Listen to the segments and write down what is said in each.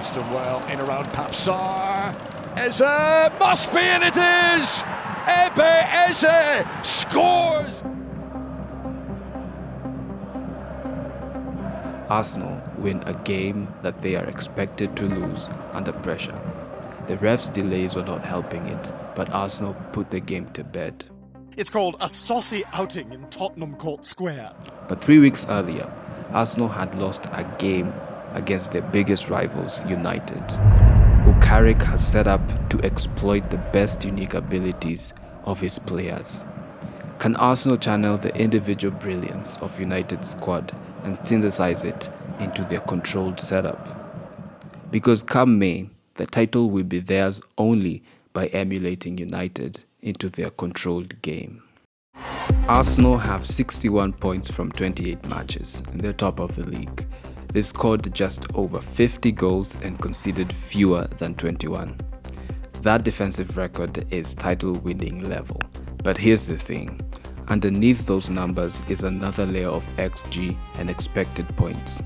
He's done well in around Papsar. Eze must be, and it is! Ebe Eze scores! Arsenal win a game that they are expected to lose under pressure. The refs' delays were not helping it, but Arsenal put the game to bed. It's called a saucy outing in Tottenham Court Square. But 3 weeks earlier, Arsenal had lost a game against their biggest rivals, United, who Carrick has set up to exploit the best unique abilities of his players. Can Arsenal channel the individual brilliance of United's squad and synthesize it into their controlled setup? Because come May, the title will be theirs only by emulating United into their controlled game. Arsenal have 61 points from 28 matches, and they're top of the league. They've scored just over 50 goals and conceded fewer than 21. That defensive record is title-winning level. But here's the thing. Underneath those numbers is another layer of XG and expected points.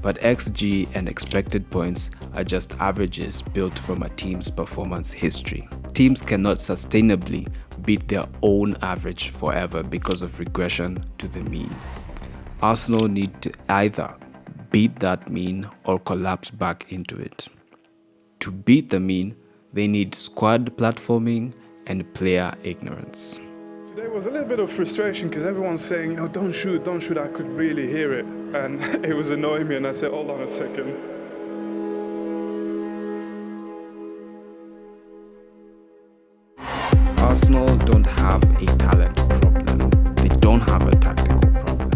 But XG and expected points are just averages built from a team's performance history. Teams cannot sustainably beat their own average forever because of regression to the mean. Arsenal need to either beat that mean or collapse back into it. To beat the mean, they need squad platforming and player ignorance. Today was a little bit of frustration because everyone's saying, don't shoot. I could really hear it. And it was annoying me, and I said, hold on a second. Arsenal don't have a talent problem. They don't have a tactical problem.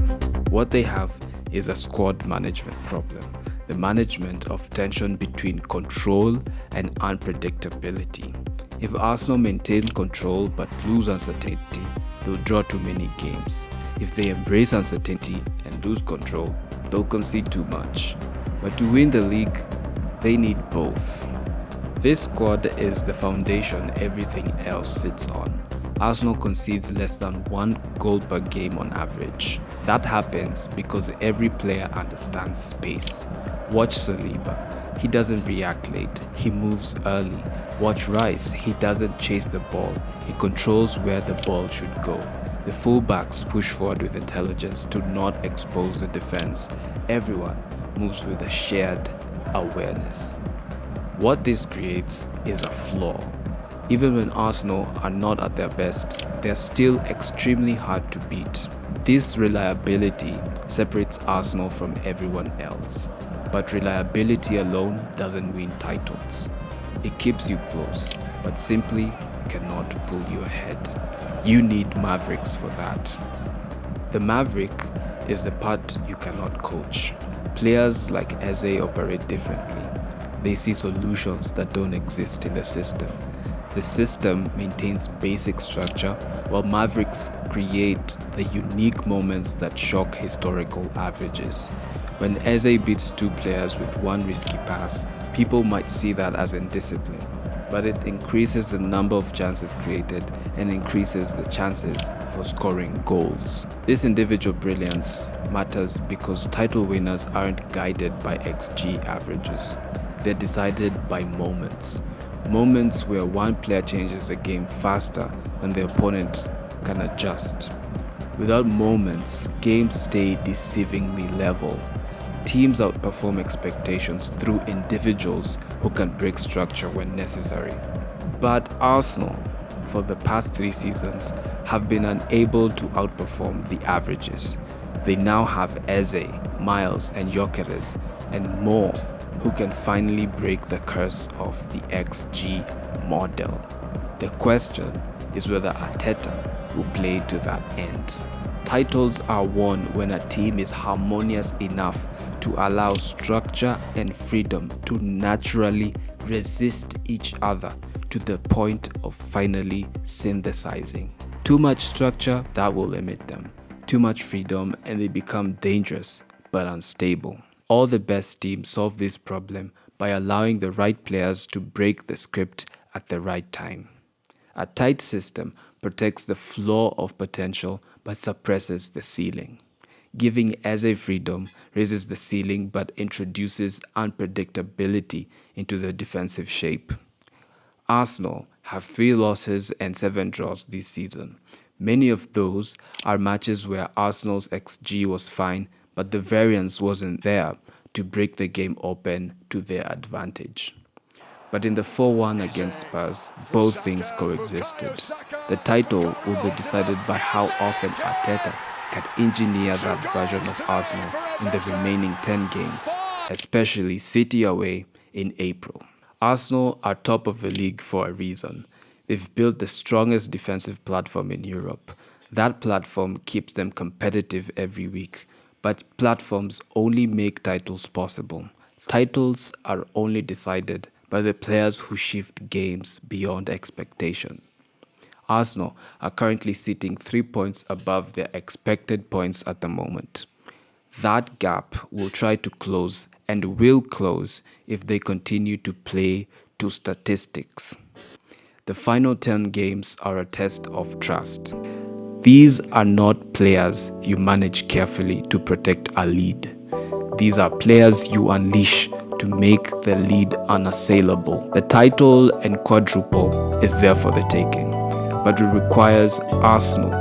What they have is a squad management problem. The management of tension between control and unpredictability. If Arsenal maintain control but lose uncertainty, they'll draw too many games. If they embrace uncertainty and lose control, they'll concede too much. But to win the league, they need both. This squad is the foundation everything else sits on. Arsenal concedes less than 1 goal per game on average. That happens because every player understands space. Watch Saliba. He doesn't react late, he moves early. Watch Rice, he doesn't chase the ball, he controls where the ball should go. The fullbacks push forward with intelligence to not expose the defense. Everyone moves with a shared awareness. What this creates is a flaw. Even when Arsenal are not at their best, they're still extremely hard to beat. This reliability separates Arsenal from everyone else. But reliability alone doesn't win titles. It keeps you close, but simply cannot pull you ahead. You need mavericks for that. The maverick is the part you cannot coach. Players like Eze operate differently. They see solutions that don't exist in the system. The system maintains basic structure, while mavericks create the unique moments that shock historical averages. When Eze beats 2 players with 1 risky pass, people might see that as indiscipline, but it increases the number of chances created and increases the chances for scoring goals. This individual brilliance matters because title winners aren't guided by XG averages. They're decided by moments. Moments where one player changes the game faster than the opponent can adjust. Without moments, games stay deceivingly level. Teams outperform expectations through individuals who can break structure when necessary. But Arsenal, for the past 3 seasons, have been unable to outperform the averages. They now have Eze, Miles and Gyökeres and more who can finally break the curse of the XG model. The question is whether Arteta will play to that end. Titles are won when a team is harmonious enough to allow structure and freedom to naturally resist each other to the point of finally synthesizing. Too much structure, that will limit them. Too much freedom and they become dangerous but unstable. All the best teams solve this problem by allowing the right players to break the script at the right time. A tight system protects the floor of potential but suppresses the ceiling. Giving Eze freedom raises the ceiling but introduces unpredictability into the defensive shape. Arsenal have 3 losses and 7 draws this season. Many of those are matches where Arsenal's XG was fine, but the variance wasn't there to break the game open to their advantage. But in the 4-1 against Spurs, both things coexisted. The title will be decided by how often Arteta can engineer that version of Arsenal in the remaining 10 games, especially City away in April. Arsenal are top of the league for a reason. They've built the strongest defensive platform in Europe. That platform keeps them competitive every week. But platforms only make titles possible. Titles are only decided by the players who shift games beyond expectation. Arsenal are currently sitting 3 points above their expected points at the moment. That gap will try to close and will close if they continue to play to statistics. The final 10 games are a test of trust. These are not players you manage carefully to protect a lead. These are players you unleash to make the lead unassailable. The title and quadruple is there for the taking, but it requires Arsenal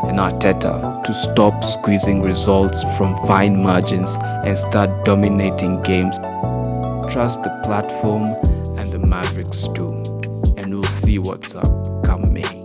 and Arteta to stop squeezing results from fine margins and start dominating games. Trust the platform and the Mavericks too, and we'll see what's up come May.